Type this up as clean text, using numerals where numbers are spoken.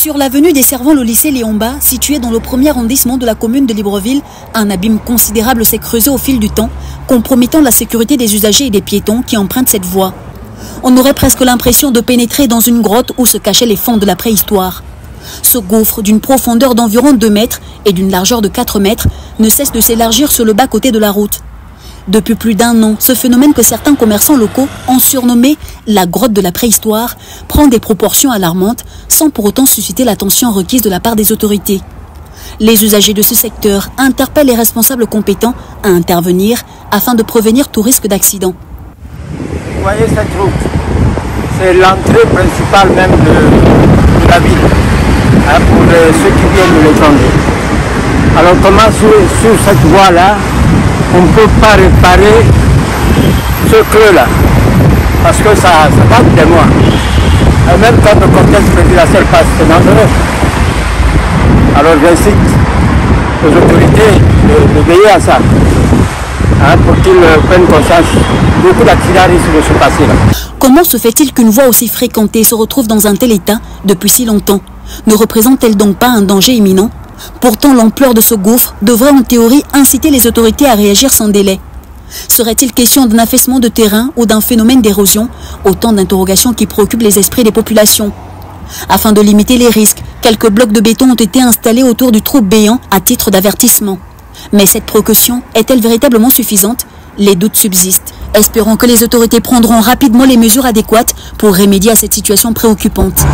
Sur l'avenue desservant le lycée Léon-Bas, situé dans le premier arrondissement de la commune de Libreville, un abîme considérable s'est creusé au fil du temps, compromettant la sécurité des usagers et des piétons qui empruntent cette voie. On aurait presque l'impression de pénétrer dans une grotte où se cachaient les fonds de la préhistoire. Ce gouffre, d'une profondeur d'environ 2 mètres et d'une largeur de 4 mètres, ne cesse de s'élargir sur le bas-côté de la route. Depuis plus d'1 an, ce phénomène que certains commerçants locaux ont surnommé la grotte de la préhistoire prend des proportions alarmantes sans pour autant susciter l'attention requise de la part des autorités. Les usagers de ce secteur interpellent les responsables compétents à intervenir afin de prévenir tout risque d'accident. Vous voyez cette route, c'est l'entrée principale même de la ville, pour ceux qui viennent de l'étranger. Alors comment sur cette voie-là, on ne peut pas réparer ce creux-là, parce que ça date des mois. Et même quand le cortège présidentiel passe, c'est dangereux. Alors j'incite aux autorités de veiller à ça, pour qu'ils prennent conscience. Beaucoup d'accidents risquent de se passer là. Comment se fait-il qu'une voie aussi fréquentée se retrouve dans un tel état depuis si longtemps? Ne représente-t-elle donc pas un danger imminent? Pourtant, l'ampleur de ce gouffre devrait en théorie inciter les autorités à réagir sans délai. Serait-il question d'un affaissement de terrain ou d'un phénomène d'érosion? Autant d'interrogations qui préoccupent les esprits des populations. Afin de limiter les risques, quelques blocs de béton ont été installés autour du trou béant à titre d'avertissement. Mais cette précaution est-elle véritablement suffisante? Les doutes subsistent. Espérons que les autorités prendront rapidement les mesures adéquates pour remédier à cette situation préoccupante.